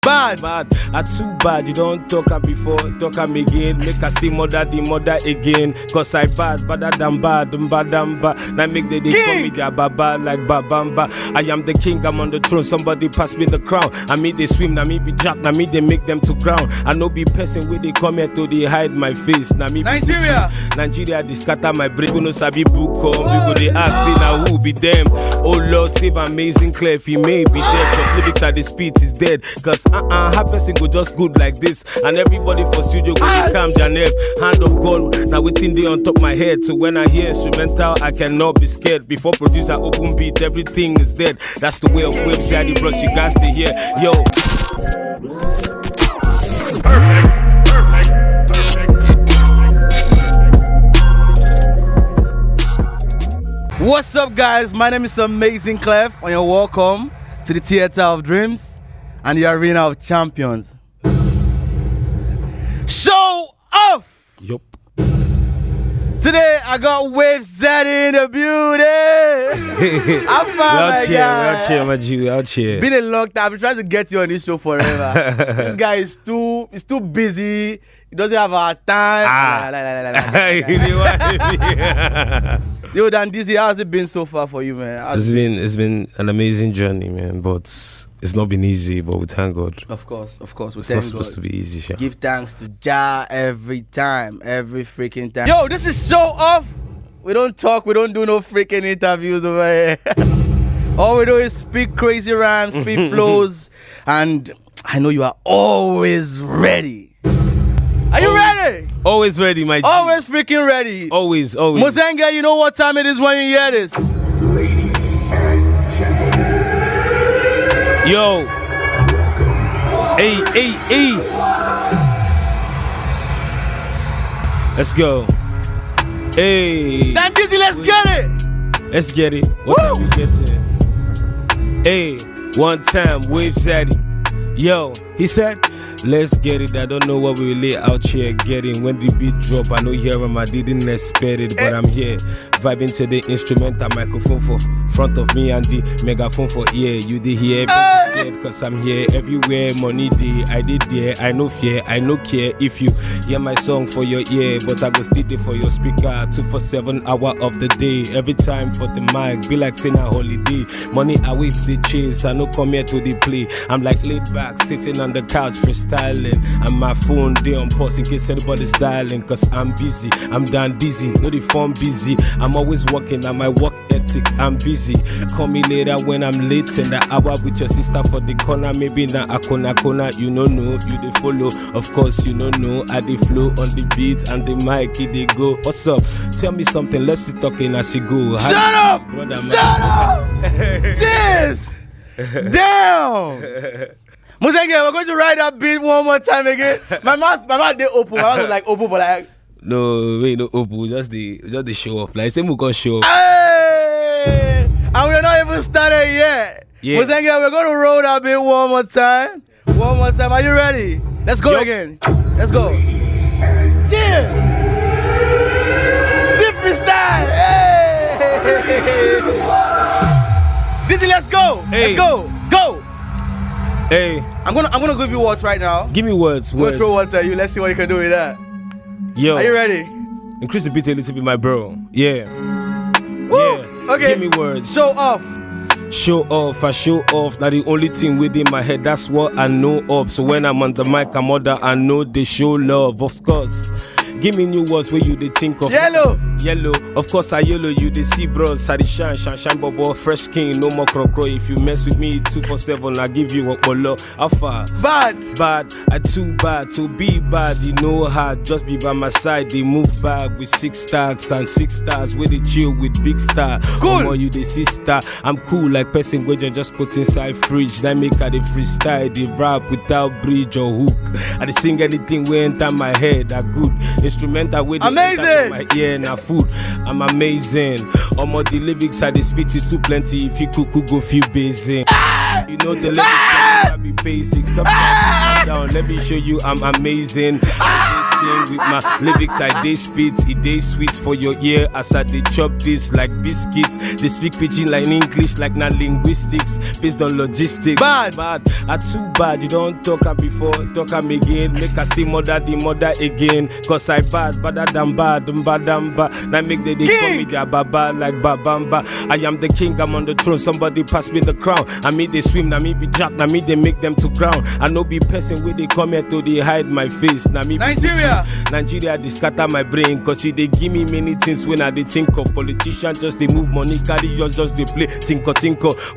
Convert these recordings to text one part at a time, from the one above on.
Bad. I too bad. You don't talk am before, talk am again. Make I see mother the mother again. Cause I bad, badder than bad, badamba. Now make they call me their baba like babamba. I am the king, I'm on the throne. Somebody pass me the crown. I mean they swim, now me be jack, now me they make them to ground. I know be person where they come here to they hide my face. Now me Nigeria. Nigeria, they scatter my brain. You know sabi book come, you go they ask, say now who be them? Oh Lord, save amazing clear if he may be dead. Cause lyrics at the speed is dead. Cause half person go just good like this. And everybody for studio go they calm their neck. Hand of God, now waiting they on top my head. So when I hear instrumental, I cannot be scared. Before producer open beat, everything is dead. That's the way of website, the brush you guys to hear. Yo. Perfect. What's up, guys? My name is Amazing Clef, and you're welcome to the Theater of Dreams and the Arena of Champions. Show off! Yup. Today I got Waves Zeddy in the building. I'm fine, Out here, my G, out here. Been a long time. I've been trying to get you on this show forever. This guy is too busy. He doesn't have our time. Yo, Dan Dizzy, how's it been so far for you, man? It's been an amazing journey, man. But it's not been easy. But we thank God. Of course. It's not supposed to be easy, Sha. Give thanks to Jah every time, every freaking time. Yo, this is Show Off. We don't talk, we don't do no freaking interviews over here. All we do is speak crazy rhymes, speak flows, and I know you are always ready. Are you ready? Always ready, my G. Always freaking ready. Always. Mozenga, you know what time it is when you hear this? Ladies and gentlemen. Yo. Hey. Let's go. Hey. Dan Dizzy, let's get it. Let's get it. What time we get to? Hey, one time, Waves Zeddy. Yo, he said, let's get it. I don't know what we lay out here getting. When the beat drop, I know here I didn't expect it, but I'm here. Vibing to the instrumental microphone for front of me and the megaphone for ear. You did hear, but scared cause I'm here everywhere. Money day, I did there. I no fear, I no care if you hear my song for your ear, but I go still there for your speaker. 247 hour of the day. Every time for the mic, be like saying a holiday. Money I wait the chase. I no come here to the play. I'm like laid back, sitting on the couch freestyling. And my phone day on pause in case anybody's dialing. Cause I'm busy, I'm done dizzy, no the phone busy. I'm always working on my work ethic, I'm busy. Call me later when I'm late in the hour with your sister for the corner. Maybe na a corner, you don't know, you they follow. Of course you don't know, I they flow on the beat and the mic, they go. What's up? Tell me something, let's see talking as you go. Shut up! Brother, Shut up! This! Damn! Mozenga, we're going to ride that beat one more time again. My mouth they open. My mouth was like open for like. No, wait, no open. Just the show off. Like same we got show off. Hey! And we're not even started yet. Yeah. Mozenga, we're going to roll that beat one more time. One more time. Are you ready? Let's go again. Let's go. Cheers! See freestyle. Hey! Dizzy, let's go. Hey. Let's go. Go. Hey, I'm gonna give you words right now. give me words. I'm gonna throw words at you. Let's see what you can do with that. Yo, Are you ready? increase the beat a little bit, my bro. Yeah. Woo! Yeah. Okay. Give me words. Show off. Show off, I show off. Now the only thing within my head, that's what I know of. So when I'm on the mic, I'm other, I know they show love. Of course. Give me new words where you they think of. Yellow. Of course I yellow, you they see bros. I shine, bobo, fresh skin, no more crow. If you mess with me 247, I give you a bolo. Alpha. Bad. I too bad to be bad. You know how, just be by my side. They move back with 6 stars and 6 stars. Where they chill with big star. Cool. More you the sister. I'm cool like person where you just put inside fridge. Then make a the freestyle, the rap without bridge or hook. I dey sing anything we enter my head. I good instrumental with amazing. My ear and food. I'm amazing. The lyrics I dey spit it too plenty. If you could go feel busy. You know the lyrics be basic. Stop down. Let me show you I'm amazing. I sing with my lyrics. I dey spit. It dey sweet for your ear as I dey chop this like biscuits. They speak pidgin like English, like not linguistics, based on logistics. Bad. I too bad. You don't talk am before, talk am again. Make I see mother the mother again. Cause I bad, badder than bad, mbadamba. Now make they call me their baba like babamba. I am the king, I'm on the throne. Somebody pass me the crown. I mean they swim, now me be jack, now me they make them to ground. I no be person where they come here to they hide my face. Now me Nigeria they scatter my brain. Cause see they give me many things when I they think of politicians. Just they move money, carry yours, just they play tinko.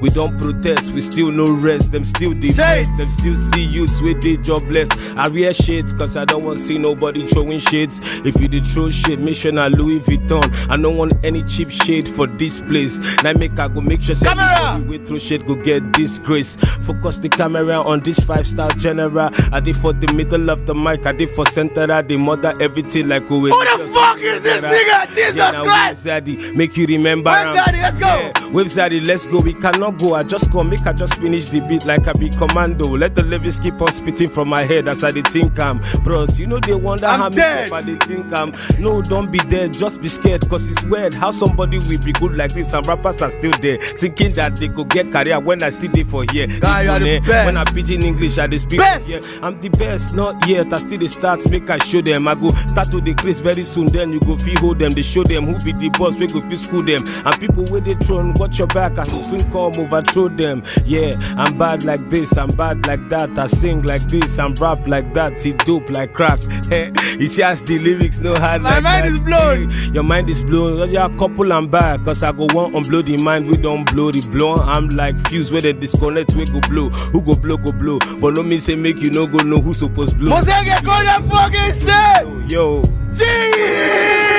We don't protest, we still no rest. Them still depressed, them still see youths with they jobless. I wear shades cause I don't want to see nobody throwing shades. If you did throw shade, make sure I Louis Vuitton. I don't want any cheap shade for this place. Now I go make sure everybody we throw shade go get disgrace. Focus the camera on this 5-star general. I did for the middle of the mic, I did for center, the mother, everything like who the fuck is this nigga? Jesus Christ! Zaddy, make you remember. Where's Zaddy? Let's go. Wave Zaddy, let's go. We cannot go. I just go, make I just finish the beat like I be commando. Let the lyrics keep on spitting from my head as I they think I'm bros. You know they wonder how many I they think I'm. No, don't be dead, just be scared. Cause it's weird how somebody will be good like this and rappers are still there. Thinking that they could get career when I still there for here. God, you are the best. When I pidgin English, I they speak here. I'm the best, not yet. I still they start, make I show them. I go start to decrease very soon. Then you go feel hold them. They show them who be the boss. We go feel school them. And people with the throne, watch your back. I soon come overthrow them. Yeah, I'm bad like this, I'm bad like that. I sing like this, I'm rap like that. He dope like crack. It's just the lyrics, no hard My like mind that. is blown. Your mind is blown. You're a couple and back. Cause I go one on blow the mind. We don't blow the blow. I'm like fuse where they disconnect. We go blow. Who go blow, go blow. But no me say make you no go know who supposed blow. Mozenge, go that fucking shit! Yo. Jeez!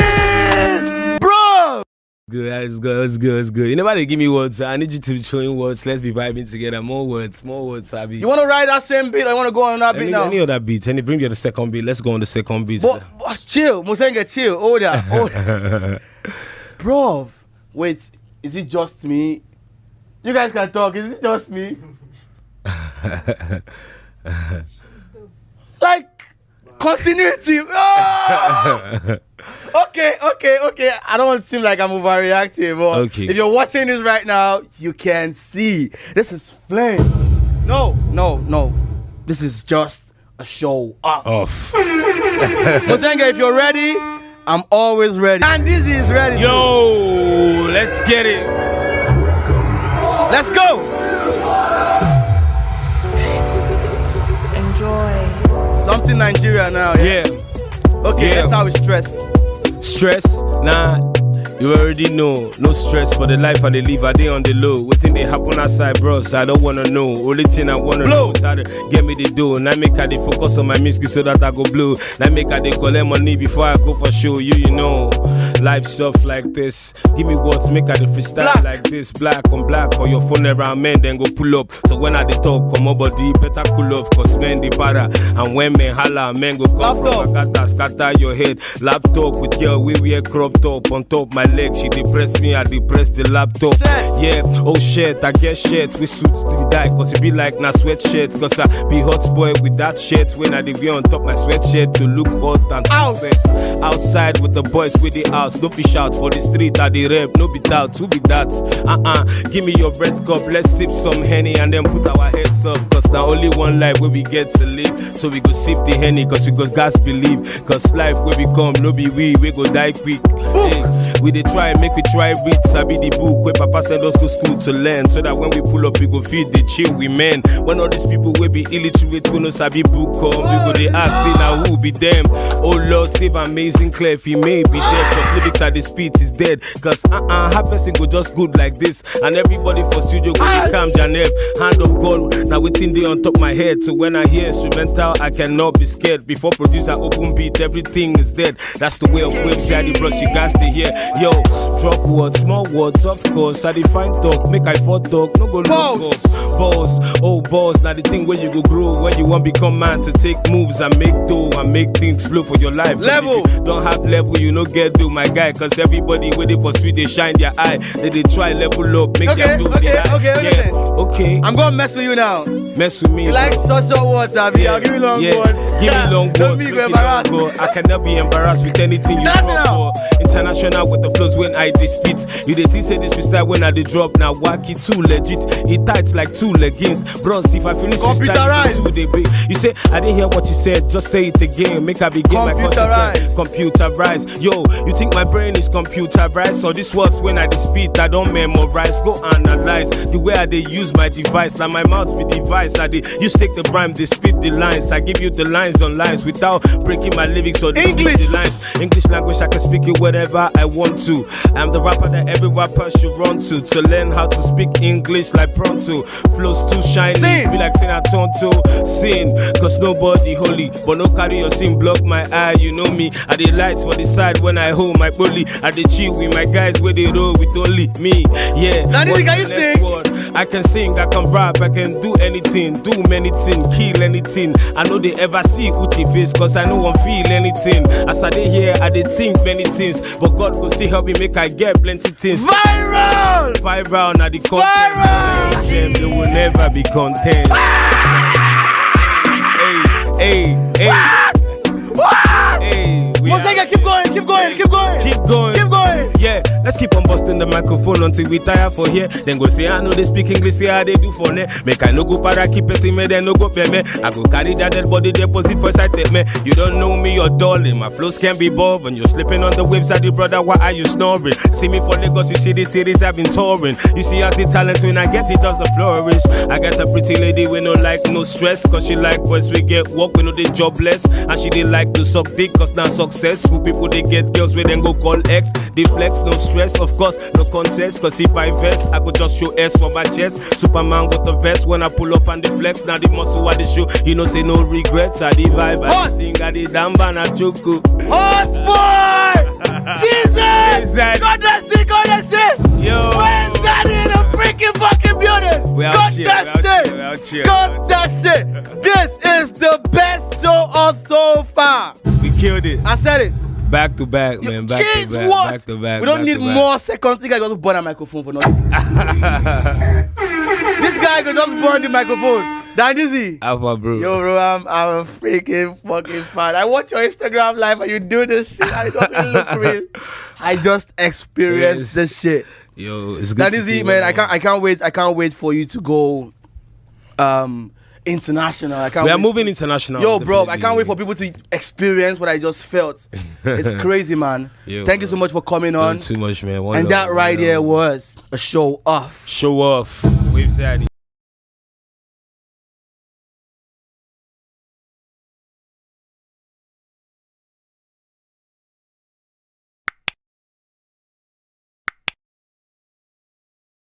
Bro! Good, that's good. You never give me words. I need you to be showing words. Let's be vibing together. More words, Abi. You want to ride that same beat or you want to go on that beat now? Any other beats? Any bring you the second beat. Let's go on the second beat. But chill, Mozenge, chill. Hold that. Bro, wait, is it just me? You guys can talk. Is it just me? Like, continuity. Oh! Okay. I don't want to seem like I'm overreacting, but if you're watching this right now, you can see this is flame. No. This is just a show off. Mozenge, if you're ready, I'm always ready. And this is ready. Yo, let's get it. Let's go. Enjoy. Something Nigeria now. Yeah. Okay, let's start with stress. Stress? Nah. You already know, no stress for the life I they live. I they on the low. What thing they happen outside, bros? I don't wanna know. Only thing I wanna know is how to get me the dough. Now make I they focus on my music so that I go blue. Now make I they collect money before I go for show. You know, life stuff like this. Give me words, make I they freestyle like this. Black on black or your phone around men, then go pull up. So when I they talk, come on body, better cool off. Cause men they para. And when men holla, men go come from Akata, scatter your head. Laptop with girl, we wear crop top on top my leg, she depress me, I depress the laptop. Yeah, oh shit, I get shit. We suits to die, cause it be like na sweatshirt. Cause I be hot boy with that shit. When I wear on top my sweatshirt to look hot and outside with the boys with the house. No fish out for the street at the rep, no be doubt, who be that? Give me your bread cup, let's sip some Henny and then put our heads up. Cause now only one life where we get to live. So we go sip the Henny, cause we got gas believe. Cause life where we come, no be we go die quick. Hey, we dey try, make we try read, sabi the book where Papa send us to school to learn. So that when we pull up, we go feed the chill, we men. When all these people will be illiterate, we no sabi book come, we go dey ask, say now who be them? Oh Lord, save amazing Clef, he may be dead. Cause lyrics at the speed is dead. Cause how person go just good like this. And everybody for studio go dey calm Janeb. Hand of God, now waiting there on top my head. So when I hear instrumental, I cannot be scared. Before producer open beat, everything is dead. That's the way of Wave Zaddy, bros, you guys stay here. Yo, drop words, small words, of course. I define talk, make I for talk, no go look Boss. up. Boss, oh boss, now the thing where you go grow, where you want become man to take moves and make dough and make things flow for your life. Level. If you don't have level, you no get do, my guy. Cause everybody waiting for sweet, they shine their eye. They try level up, make them do the eye. Yeah. Okay. I'm gonna mess with you now. Mess with me. You like short words, Abby? I'll give you long words. Give me long Don't words. be make it embarrassed. long go. I cannot be embarrassed with anything you International. talk for. International with the flows when I dispute. You the think say this freestyle when I dey drop. Now wacky too legit. It tight like two leggings. Bros, if I finish Computerized. freestyle, you say I didn't hear what you said. Just say it again. Make I begin my Computerized. Computerized. Yo, you think my brain is computerized? So this words when I dispute, I don't memorize. Go analyze the way I dey use my device. Like my mouth be device. I dey you take the rhyme, they spit the lines. I give you the lines on lines without breaking my lyrics or English. the lines. English language, I can speak it whatever I want to. I'm the rapper that every rapper should run to learn how to speak English like pronto. Flows too shiny, Sing. be like saying I turn to sin. Cause nobody holy, but no carry your sin block my eye. You know me, I dey lights for the side when I hold my bully. I dey chill with my guys where they roll with only me. Yeah. Danny, What's can you the next sing? word? I can sing, I can rap, I can do anything, do many things, kill anything. I know they ever see Uchi face, cause I know one feel anything. As I dey here, I dey think many things, but God go still help me make I get plenty things. Viral! Viral, now the content. Viral! Them, they will never be content. Hey, we Mosaic, out keep here. going, keep going, keep going. Keep going. Keep going. Yeah, let's keep on busting the microphone until we tire for here. Then go say I know they speak English, say how they do for ne. Make I no go para keep person me, then no go pay me. I go carry that dead body deposit for side take me. You don't know me, you're darling. My flows can be bold when you're slipping on the waves. I the brother, why are you snoring? See me for Lagos, you see the cities I've been touring. You see as the talent when I get it, just the flourish. I got a pretty lady we no like no stress, cause she like boys we get work, we know they jobless. And she they like to suck dick, cause now successful people they get girls we then go call X. They flex, no stress, of course, no contest. Cause if I vest, I could just show S from my chest. Superman with the vest when I pull up and the flex. Now the muscle at the show, you know say no regrets. I the vibe, I Hot. sing, I the damba na choco. Hot boy! Jesus! Exactly. God bless it, God bless it! Yo. Where's that in the freaking fucking building? We out God here, bless we out it! here, we out here, God we out bless it! This is the best show of so far. We killed it. I said it. Back to back, man. Back Jeez, to back. what? Back to back. We don't back need to back. more seconds. This guy just burn a microphone for nothing. This guy could just burn the microphone. Dan Dizzy. Alpha, bro. Yo, bro, I'm a freaking fucking fan. I watch your Instagram live and you do this shit and it doesn't look real. I just experienced Yes. this shit. Yo, it's good. Dan to Dizzy, see man, you, I can't wait for you to go international. I can't We are wait moving for- international. Yo, bro, I definitely. can't wait for people to experience what I just felt. It's crazy, man. Yo, Thank you so bro. much for coming Not on. too much, man. One And love, that one right love. there was a show off. Show off. Waves Zaddy.